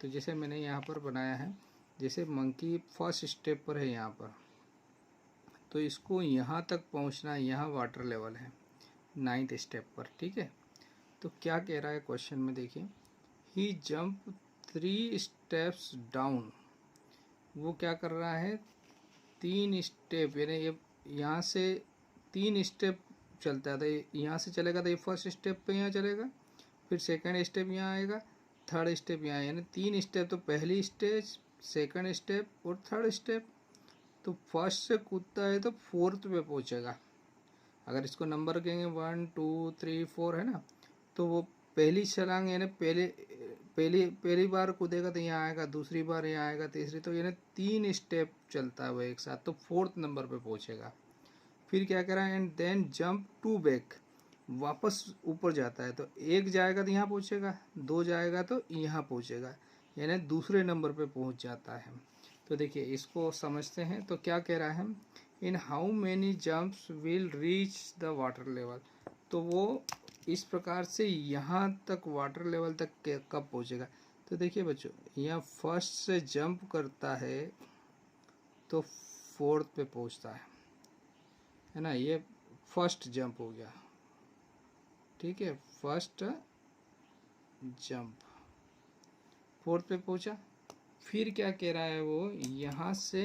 तो जैसे मैंने यहाँ पर बनाया है, जैसे मंकी फर्स्ट स्टेप पर है यहाँ पर, तो इसको यहाँ तक पहुँचना है, यहाँ वाटर लेवल है 9th स्टेप पर, ठीक है। तो क्या कह रहा है क्वेश्चन में, देखिए, ही जंप 3 स्टेप्स डाउन, वो क्या कर रहा है 3 स्टेप, यानी ये यहाँ से 3 स्टेप चलता है, तो यहाँ से चलेगा तो ये फर्स्ट स्टेप पे यहाँ चलेगा, फिर सेकंड स्टेप यहाँ आएगा, थर्ड स्टेप यहाँ, यानी 3 स्टेप, तो पहली स्टेज, सेकंड स्टेप और थर्ड स्टेप। तो फर्स्ट से कूदता है तो फोर्थ पे पहुँचेगा। अगर इसको नंबर कहेंगे 1 2 3 4 है ना, तो वो पहली छलांग यानी पहली बार कूदेगा तो यहाँ आएगा, दूसरी बार यहाँ आएगा, तीसरी, तो यानी 3 स्टेप चलता है वो एक साथ, तो फोर्थ नंबर पे पहुँचेगा। फिर क्या कह रहा है, एंड देन जंप 2 बैक, वापस ऊपर जाता है, तो एक जाएगा तो यहाँ पहुँचेगा, 2 जाएगा तो यहाँ पहुँचेगा, यानी दूसरे नंबर पे पहुँच जाता है। तो देखिए इसको समझते हैं। तो क्या कह रहा है, in how many jumps will reach the water level, तो वो इस प्रकार से यहाँ तक वाटर लेवल तक कब पहुँचेगा। तो देखिए बच्चों, यहाँ फर्स्ट से जंप करता है तो फोर्थ पे पहुँचता है ना, ये फर्स्ट जंप हो गया, ठीक है, फर्स्ट जंप, फोर्थ पे पहुँचा। फिर क्या कह रहा है वो, यहाँ से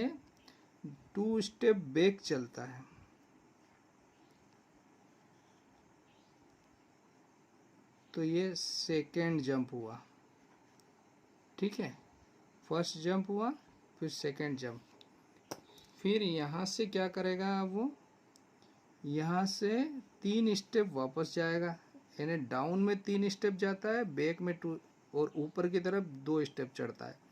2 स्टेप बैक चलता है, तो ये सेकेंड जंप हुआ, ठीक है, फर्स्ट जंप हुआ, फिर सेकेंड जंप। फिर यहाँ से क्या करेगा वो, यहाँ से 3 स्टेप वापस जाएगा, यानी डाउन में 3 स्टेप जाता है, बैक में 2, और ऊपर की तरफ 2 स्टेप चढ़ता है।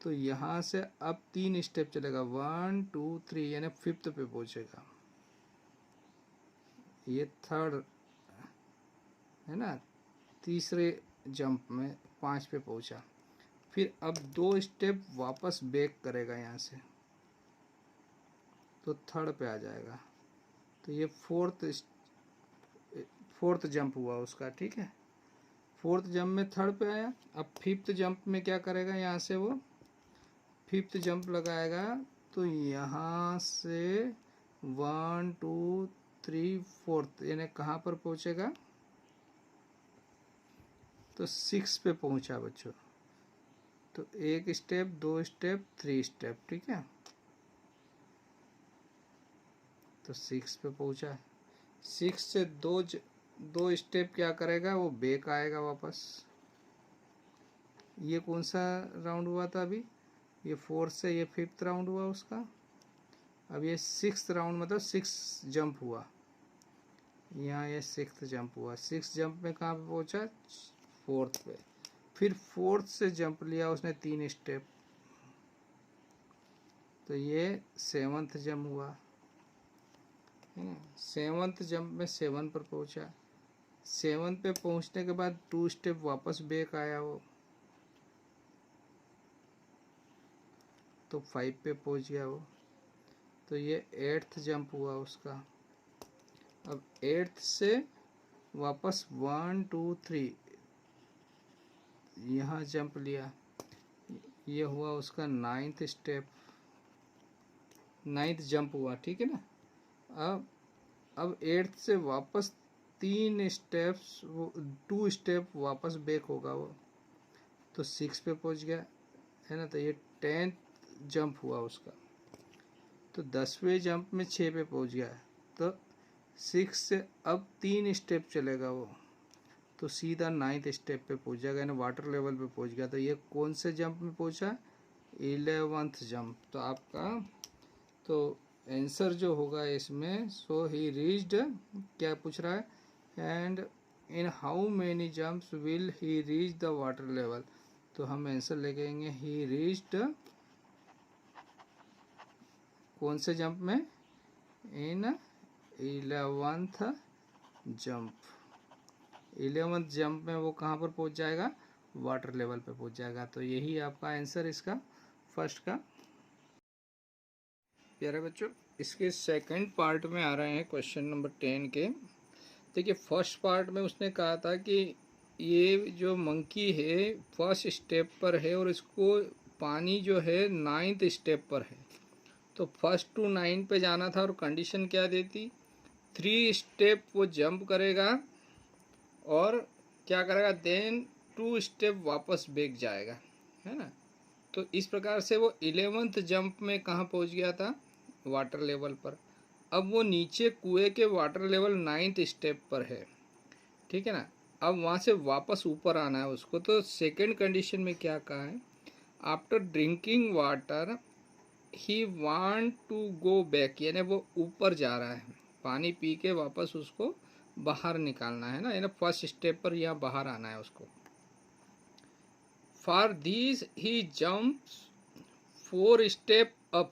तो यहाँ से अब 3 स्टेप चलेगा, 1 2 3, यानी फिफ्थ पे पहुँचेगा, ये थर्ड है ना, तीसरे जंप में 5 पे पहुँचा। फिर अब 2 स्टेप वापस बैक करेगा यहाँ से, तो थर्ड पे आ जाएगा, तो ये फोर्थ जंप हुआ उसका, ठीक है, फोर्थ जंप में थर्ड पे आया। अब फिफ्थ जंप में क्या करेगा, यहाँ से वो फिफ्थ जंप लगाएगा, तो यहाँ से 1 2 3 फोर्थ, यानी कहाँ पर पहुँचेगा, तो 6 पे पहुँचा बच्चों। तो 1 स्टेप, 2 स्टेप, 3 स्टेप, ठीक है, तो 6 पे पहुँचा। 6 से 2 स्टेप क्या करेगा, वो बैक आएगा वापस। ये कौन सा राउंड हुआ था अभी, ये 4 से ये 5th राउंड हुआ उसका। अब ये 6th राउंड, मतलब 6 जंप हुआ, यहाँ ये 6th जंप हुआ, 6 जंप में कहाँ पे पहुँचा, फोर्थ पे। फिर फोर्थ से जंप लिया उसने 3 स्टेप, तो ये 7th जंप हुआ, है ना, 7th जंप में 7 पर पहुँचा। 7 पे पहुँचने के बाद 2 स्टेप वापस बैक आया वो, तो 5 पे पहुँच गया वो, तो ये 8th जंप हुआ उसका। अब 8th से वापस 1 2 3 यहाँ जंप लिया, ये हुआ उसका 9th स्टेप, 9th जंप हुआ, ठीक है ना। अब 8th से वापस 3 स्टेप्स, वो 2 स्टेप वापस बैक होगा वो, तो 6 पे पहुंच गया, है ना, तो ये 10th जंप हुआ उसका। तो 10वें जंप में 6 पे पहुंच गया, तो 6 से अब 3 स्टेप चलेगा वो, तो सीधा 9th स्टेप पे पहुंच जाएगा, यानी वाटर लेवल पे पहुंच गया। तो ये कौन से जंप में पहुंचा, 11th जंप। तो आपका तो आंसर जो होगा इसमें, सो ही रीच्ड, क्या पूछ रहा है, and in how many jumps will he reach the water level. तो हम आंसर लेके ही रीच्ड, कौन से जंप में, इन 11th जंप। 11th जंप में वो कहाँ पर पहुंच जाएगा, वाटर लेवल पे पहुंच जाएगा। तो यही आपका आंसर इसका फर्स्ट का। प्यारे बच्चों, इसके सेकंड पार्ट में आ रहे हैं क्वेश्चन नंबर 10 के। देखिए फर्स्ट पार्ट में उसने कहा था कि ये जो मंकी है फर्स्ट स्टेप पर है और इसको पानी जो है 9th स्टेप पर है। तो फर्स्ट टू 9 पे जाना था और कंडीशन क्या देती, 3 स्टेप वो जंप करेगा और क्या करेगा, देन 2 स्टेप वापस बैक जाएगा, है ना। तो इस प्रकार से वो 11th जंप में कहाँ पहुँच गया था, वाटर लेवल पर। अब वो नीचे कुएं के वाटर लेवल 9th स्टेप पर है, ठीक है ना। अब वहाँ से वापस ऊपर आना है उसको। तो सेकंड कंडीशन में क्या कहा है, after drinking water he want to go back, यानी वो ऊपर जा रहा है, पानी पी के वापस उसको बाहर निकालना है ना, यानी फर्स्ट स्टेप पर यहाँ बाहर आना है उसको। For this he jumps 4 step up.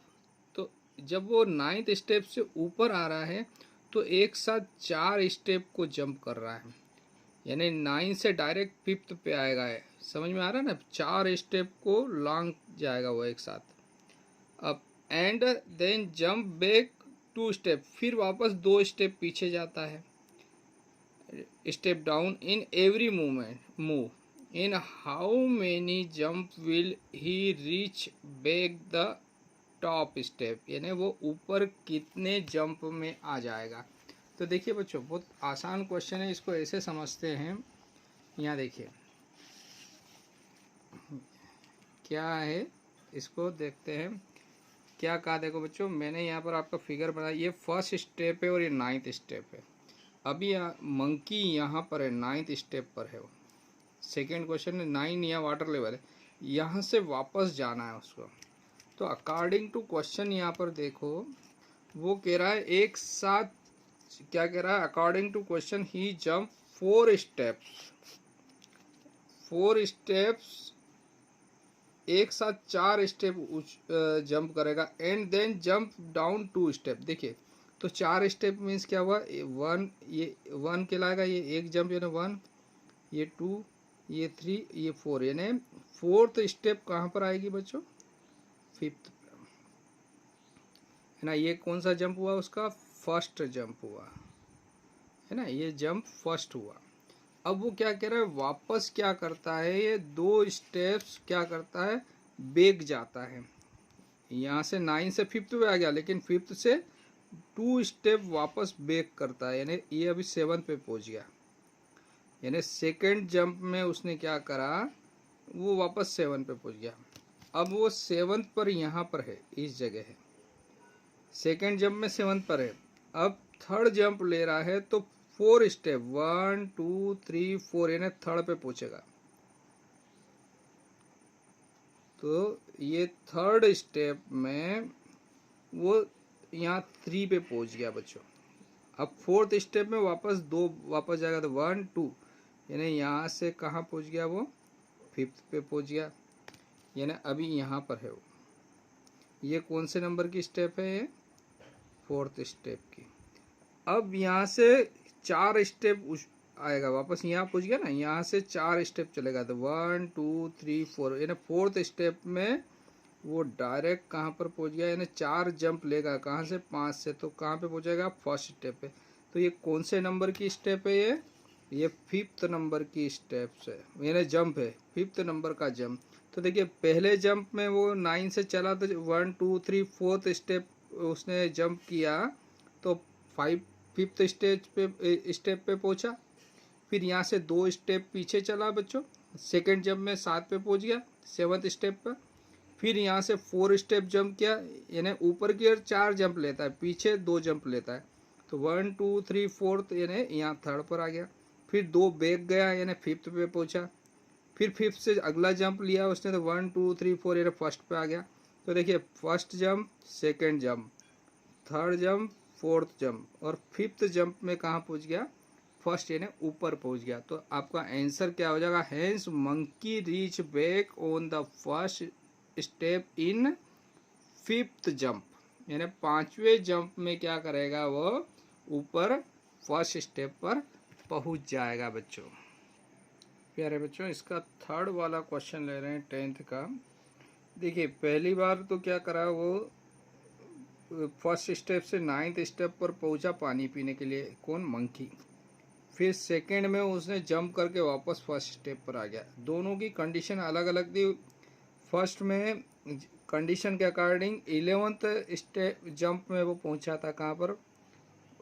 तो जब वो 9th स्टेप से ऊपर आ रहा है तो एक साथ 4 स्टेप को जंप कर रहा है, यानी 9 से डायरेक्ट 5th पे आएगा है। समझ में आ रहा है ना, 4 स्टेप को लॉन्ग जाएगा वो एक साथ। अब and then jump back 2 step, फिर वापस 2 स्टेप पीछे जाता है, step down in every move. In how many jump will he reach back the top step, यानी वो ऊपर कितने जंप में आ जाएगा। तो देखिए बच्चों, बहुत आसान क्वेश्चन है, इसको ऐसे समझते हैं। यहाँ देखिए क्या है, इसको देखते हैं क्या कहा। देखो बच्चों, मैंने यहाँ पर आपका फिगर बनाया, ये फर्स्ट स्टेप है और ये 9th स्टेप है। अभी मंकी यहाँ पर है, 9th स्टेप पर है वो। सेकेंड क्वेश्चन है 9 यहाँ वाटर लेवल है, यहाँ से वापस जाना है उसको। तो अकॉर्डिंग टू क्वेश्चन यहाँ पर देखो, वो कह रहा है एक साथ, क्या कह रहा है, according to question he jump 4 steps, 4 steps, एक साथ 4 स्टेप जंप करेगा and then jump down 2 step. देखिए तो 4 स्टेप मीन्स क्या हुआ, 1, ये 1 कहलाएगा, ये एक जंप यानी 1, ये 2, ये 3, ये 4, यानी 4th स्टेप कहाँ पर आएगी बच्चों, 5th, है ना। ये कौन सा जंप हुआ, उसका फर्स्ट जंप हुआ, है ना, ये जंप फर्स्ट हुआ। अब वो क्या कह रहा है, वापस क्या करता है, ये 2 स्टेप्स क्या करता है, बैक जाता है। यहाँ से 9 से 5th पे आ गया, लेकिन 5th से 2 स्टेप वापस बैक करता है, यानी ये अभी 7th पे पहुंच गया। यानी सेकेंड जंप में उसने क्या करा, वो वापस 7 पे पहुंच गया। अब वो 7th पर यहाँ पर है, इस जगह है, सेकेंड जंप में 7th पर है। अब थर्ड जंप ले रहा है तो 4 स्टेप, 1 2 3 4, यानी थर्ड पे पहुंचेगा। तो ये थर्ड स्टेप में वो यहाँ 3 पे पहुंच गया बच्चों। अब 4th स्टेप में वापस 2 वापस जाएगा, तो 1 2, यानी यहाँ से कहाँ पहुंच गया, वो 5th पे पहुंच गया, यानी अभी यहाँ पर है वो। ये कौन से नंबर की स्टेप है, ये 4th स्टेप की। अब यहाँ से 4 स्टेप आएगा, वापस यहाँ पहुंच गया ना, यहाँ से 4 स्टेप चलेगा, तो 1 2 3 4, यानी 4th स्टेप में वो डायरेक्ट कहाँ पर पहुंच गया, यानी 4 जंप लेगा, कहाँ से, 5 से, तो कहाँ पे पहुंचेगा, फर्स्ट स्टेप पे। तो ये कौन से नंबर की स्टेप है, ये 5th नंबर की स्टेप है, यानी जंप है, 5th नंबर का जंप। तो देखिए पहले जंप में वो 9 से चला, तो 1 2 3 4th स्टेप उसने जंप किया, तो 5th स्टेप पे पहुंचा। फिर यहाँ से 2 स्टेप पीछे चला बच्चों, सेकेंड जंप में 7 पे पहुंच गया, 7th स्टेप पर। फिर यहाँ से 4 स्टेप जंप किया, यानी ऊपर की ओर 4 जंप लेता है, पीछे 2 जंप लेता है, तो 1 2 3 4, यानी यहाँ थर्ड पर आ गया। फिर 2 बैक गया, यानी 5th पे पहुंचा। फिर 5th से अगला जंप लिया उसने, तो 1 2 3 4, यानी फर्स्ट पे आ गया। तो देखिए first jump, second jump, third jump, 4th jump, और 5th जंप में कहाँ पहुंच गया, फर्स्ट, यानी ऊपर पहुंच गया। तो आपका आंसर क्या हो जाएगा, hence monkey reach back on the first step in 5th jump, यानी 5वें जंप में क्या करेगा, वो ऊपर फर्स्ट स्टेप पर पहुंच जाएगा बच्चों। प्यारे बच्चों, इसका थर्ड वाला क्वेश्चन ले रहे हैं 10th का। देखिए पहली बार तो क्या करा, वो फर्स्ट स्टेप से 9th स्टेप पर पहुंचा पानी पीने के लिए, कौन, मंकी। फिर सेकंड में उसने जंप करके वापस फर्स्ट स्टेप पर आ गया। दोनों की कंडीशन अलग अलग थी। फर्स्ट में कंडीशन के अकॉर्डिंग 11th स्टेप जंप में वो पहुंचा था, कहाँ पर,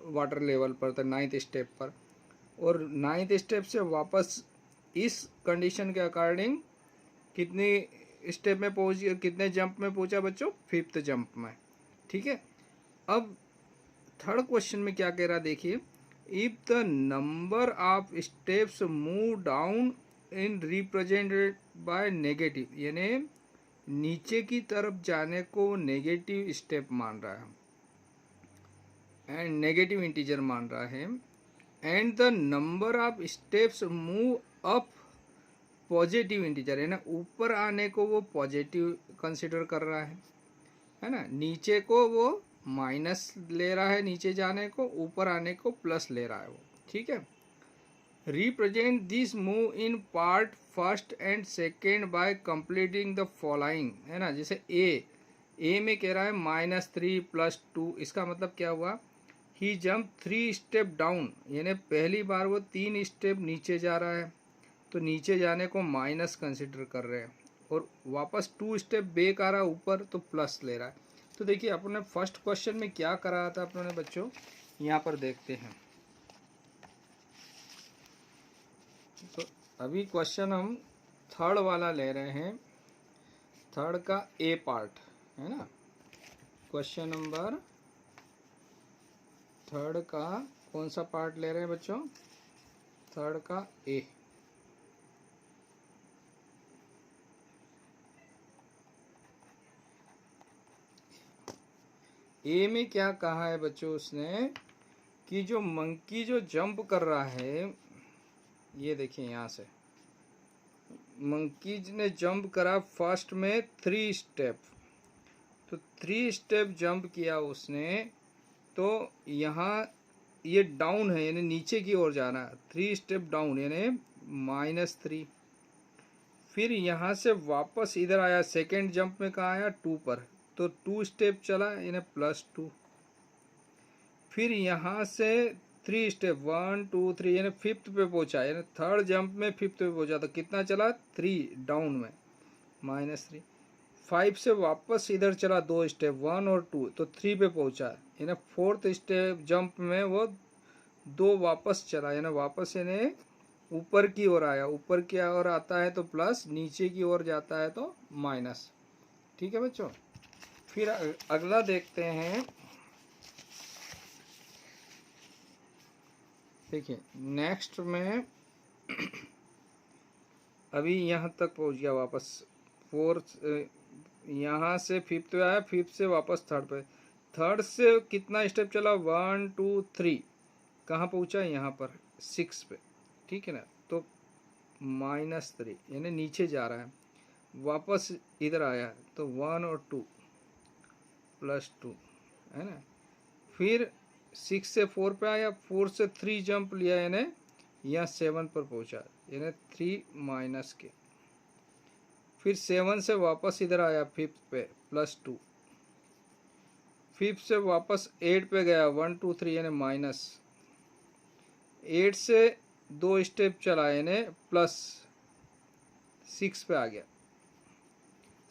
वाटर लेवल पर था, 9th स्टेप पर। और 9th स्टेप से वापस इस कंडीशन के अकॉर्डिंग कितनी स्टेप में पहुंच, कितने जंप में पहुंचा बच्चों, 5th जंप में। ठीक है। अब थर्ड क्वेश्चन में क्या कह रहा है देखिए, if the number of steps move down in represented by negative, यानी नीचे की तरफ जाने को नेगेटिव स्टेप मान रहा है एंड नेगेटिव इंटीजर मान रहा है, and the number of steps move up positive integer, है ना, ऊपर आने को वो पॉजिटिव कंसिडर कर रहा है ना, नीचे को वो माइनस ले रहा है, नीचे जाने को, ऊपर आने को प्लस ले रहा है वो। ठीक है। Represent this move in part first and second by completing the following, है ना, जैसे ए में कह रहा है -3 + 2, इसका मतलब क्या हुआ, ही जंप 3 स्टेप डाउन, यानी पहली बार वो 3 स्टेप नीचे जा रहा है, तो नीचे जाने को माइनस कंसिडर कर रहे हैं, और वापस 2 स्टेप बैक आ रहा है ऊपर, तो प्लस ले रहा है। तो देखिए अपने फर्स्ट क्वेश्चन में क्या कराया था अपने बच्चों, यहाँ पर देखते हैं। तो अभी क्वेश्चन हम थर्ड वाला ले रहे हैं, थर्ड का ए पार्ट, है ना, क्वेश्चन नंबर थर्ड का कौन सा पार्ट ले रहे हैं बच्चों, थर्ड का ए। ए में क्या कहा है बच्चों उसने, कि जो मंकी जो जंप कर रहा है, ये देखिए यहाँ से मंकी ने जंप करा फर्स्ट में 3 स्टेप, तो 3 स्टेप जंप किया उसने, तो यहाँ ये डाउन है, यानी नीचे की ओर जाना है, 3 स्टेप डाउन यानी -3। फिर यहाँ से वापस इधर आया, सेकेंड जंप में कहाँ आया, 2 पर, तो 2 स्टेप चला यानी +2। फिर यहाँ से 3 स्टेप 1 2 3 यानी 5th पे पहुंचा, यानी थर्ड जंप में 5th पे पहुंचा, तो कितना चला, 3 डाउन में -3। 5 से वापस इधर चला 2 स्टेप 1 और 2, तो 3 पे पहुंचा, यानी 4th स्टेप जंप में वो 2 वापस चला, यानी वापस यानी ऊपर की ओर आया, ऊपर की ओर आता है तो प्लस, नीचे की ओर जाता है तो माइनस। ठीक है बच्चों। फिर अगला देखते हैं, देखिए नेक्स्ट में अभी यहाँ तक पहुँच गया वापस, 4th यहाँ से 5th पे आया, 5th से वापस 3rd पे, 3rd से कितना स्टेप चला, 1 2 3, कहाँ पहुँचा, यहाँ पर 6 पे। ठीक है ना, तो -3 यानी नीचे जा रहा है, वापस इधर आया तो 1 और 2 +2, है ना। फिर 6 से 4 पे आया, 4 से 3 जंप लिया, यानी यहाँ 7 पर पहुँचा, यानी 3 माइनस के। फिर 7 से वापस इधर आया 5th पे +2, 5th से वापस 8 पे गया, 1 2 3 यानी माइनस, 8 से 2 स्टेप चला यानी +6 पे आ गया,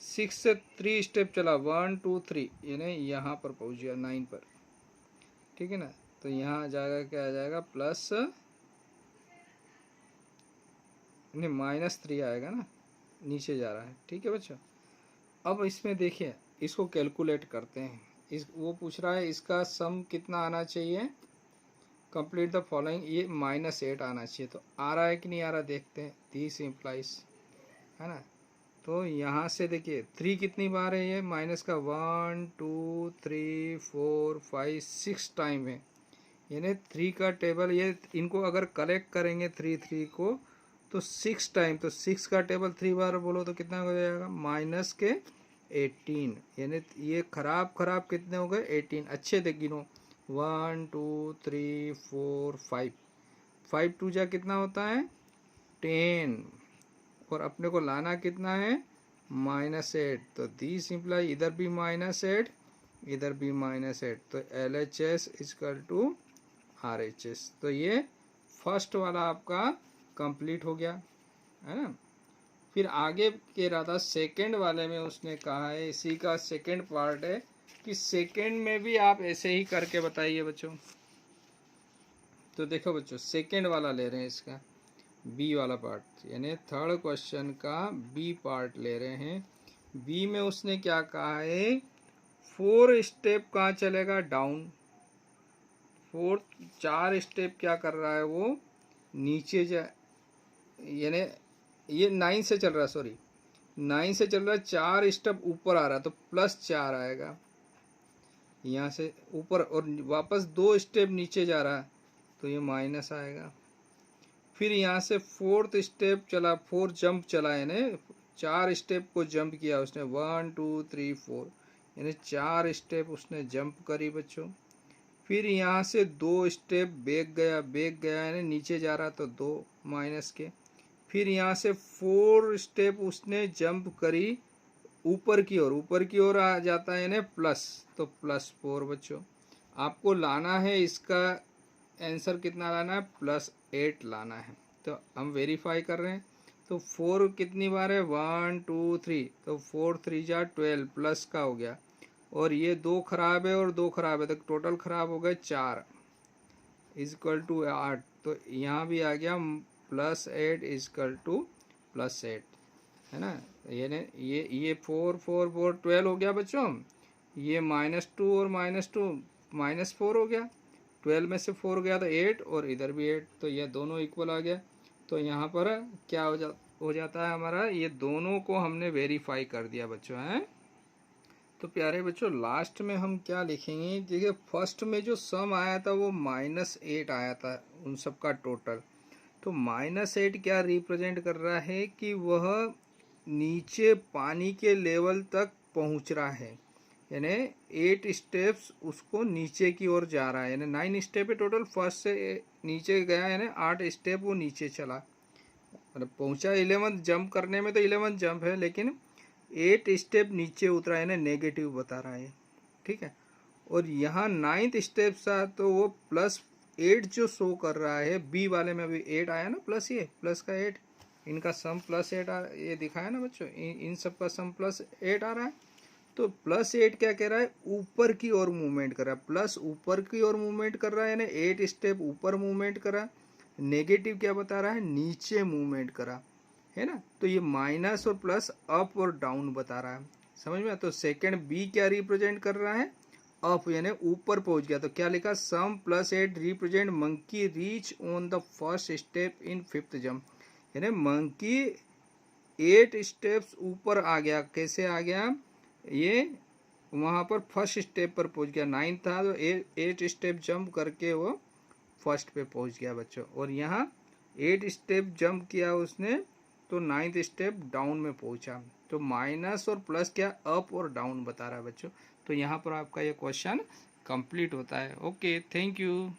6 से 3 स्टेप चला 1 2 3 यानी यहाँ पर पहुँच गया 9 पर। ठीक है ना, तो यहाँ आ जाएगा, क्या आ जाएगा, प्लस नहीं -3 आएगा ना, नीचे जा रहा है। ठीक है बच्चों। अब इसमें देखिए, इसको कैलकुलेट करते हैं, इस वो पूछ रहा है इसका सम कितना आना चाहिए, कंप्लीट द फॉलोइंग, ये -8 आना चाहिए, तो आ रहा है कि नहीं आ रहा देखते हैं, 30 इम्प्लाइज, है ना। तो यहाँ से देखिए 3 कितनी बार है, ये माइनस का 1 2 3 4 5 6 टाइम है, यानी 3 का टेबल, ये इनको अगर कलेक्ट करेंगे 3 को तो 6 टाइम, तो 6 का टेबल 3 बार बोलो तो कितना हो जाएगा, -18, यानी ये खराब कितने हो गए, 18। अच्छे देख गिनो, 1 2 3 4 5, 5 2 जा कितना होता है, 10, और अपने को लाना कितना है, -8, तो दिस इम्प्लाई इधर भी -8 इधर भी -8, तो LHS इक्वल टू RHS, तो ये फर्स्ट वाला आपका कंप्लीट हो गया है ना। फिर आगे कह रहा था सेकंड वाले में उसने कहा है, इसी का सेकंड पार्ट है कि सेकंड में भी आप ऐसे ही करके बताइए बच्चों। तो देखो बच्चों सेकंड वाला ले रहे हैं, इसका बी वाला पार्ट, यानी थर्ड क्वेश्चन का बी पार्ट ले रहे हैं। बी में उसने क्या कहा है, 4 स्टेप कहाँ चलेगा, डाउन। 4 स्टेप क्या कर रहा है वो, नीचे जा, यानी ये 9 से चल रहा है, सॉरी 9 से चल रहा है, 4 स्टेप ऊपर आ रहा है तो +4 आएगा यहाँ से ऊपर, और वापस 2 स्टेप नीचे जा रहा है तो ये माइनस आएगा। फिर यहाँ से 4th स्टेप चला, 4 जंप चला, यानी 4 स्टेप को जंप किया उसने, 1 2 3 4, यानी 4 स्टेप उसने जंप करी बच्चों। फिर यहाँ से 2 स्टेप बैक गया यानी नीचे जा रहा तो 2 माइनस के। फिर यहाँ से 4 स्टेप उसने जंप करी ऊपर की ओर आ जाता है यानी प्लस, तो +4 बच्चों। आपको लाना है इसका आंसर कितना लाना है, +8 लाना है। तो हम वेरीफाई कर रहे हैं, तो 4 कितनी बार है, 1 2 3, तो 4 3 जा 12 प्लस का हो गया, और ये 2 खराब है और 2 खराब है, तो टोटल खराब हो गए 4 इजकल टू 8। तो यहाँ भी आ गया +8 इजकल टू +8, है ना। ये 4 4 4 12 हो गया बच्चों। ये -2 और -2 -4 हो गया, 12 में से 4 गया तो 8, और इधर भी 8, तो ये दोनों इक्वल आ गया। तो यहाँ पर क्या हो जाता है हमारा, ये दोनों को हमने वेरीफाई कर दिया बच्चों हैं। तो प्यारे बच्चों लास्ट में हम क्या लिखेंगे, देखिए फर्स्ट में जो सम आया था वो -8 आया था उन सब का टोटल। तो -8 क्या रिप्रेजेंट कर रहा है कि वह नीचे पानी के लेवल तक पहुंच रहा है, यानी 8 स्टेप्स उसको नीचे की ओर जा रहा है, यानी 9 स्टेप है टोटल, फर्स्ट से नीचे गया यानी 8 स्टेप वो नीचे चला, मतलब पहुंचा 11th जंप करने में, तो 11th जंप है लेकिन 8 स्टेप नीचे उतरा है ना, नेगेटिव बता रहा है, ठीक है। और यहाँ 9th स्टेप सा तो वो +8 जो शो कर रहा है, बी वाले में अभी 8 आया ना, प्लस ये प्लस का 8, इनका सम +8 ये दिखाया ना बच्चों, इन सब का सम +8 आ रहा है। तो +8 क्या कह रहा है, ऊपर की ओर मूवमेंट कर रहा है, प्लस ऊपर की ओर मूवमेंट कर रहा है, यानी 8 स्टेप ऊपर मूवमेंट करा। नेगेटिव क्या बता रहा है, नीचे मूवमेंट करा, है ना। तो ये माइनस और प्लस अप और डाउन बता रहा है, समझ में। तो सेकंड बी क्या रिप्रेजेंट कर रहा है, अप, यानी ऊपर पहुंच गया। तो क्या लिखा, सम +8 represent monkey reach on the first step in 5th jump, यानी मंकी 8 स्टेप्स ऊपर आ गया। कैसे आ गया, ये वहां पर फर्स्ट स्टेप पर पहुंच गया, 9 था तो 8 स्टेप जंप करके वो फर्स्ट पे पहुंच गया बच्चों। और यहाँ 8 स्टेप जंप किया उसने तो 9th स्टेप डाउन में पहुंचा। तो माइनस और प्लस क्या, अप और डाउन बता रहा है बच्चों। तो यहाँ पर आपका ये क्वेश्चन कंप्लीट होता है। Okay, thank you.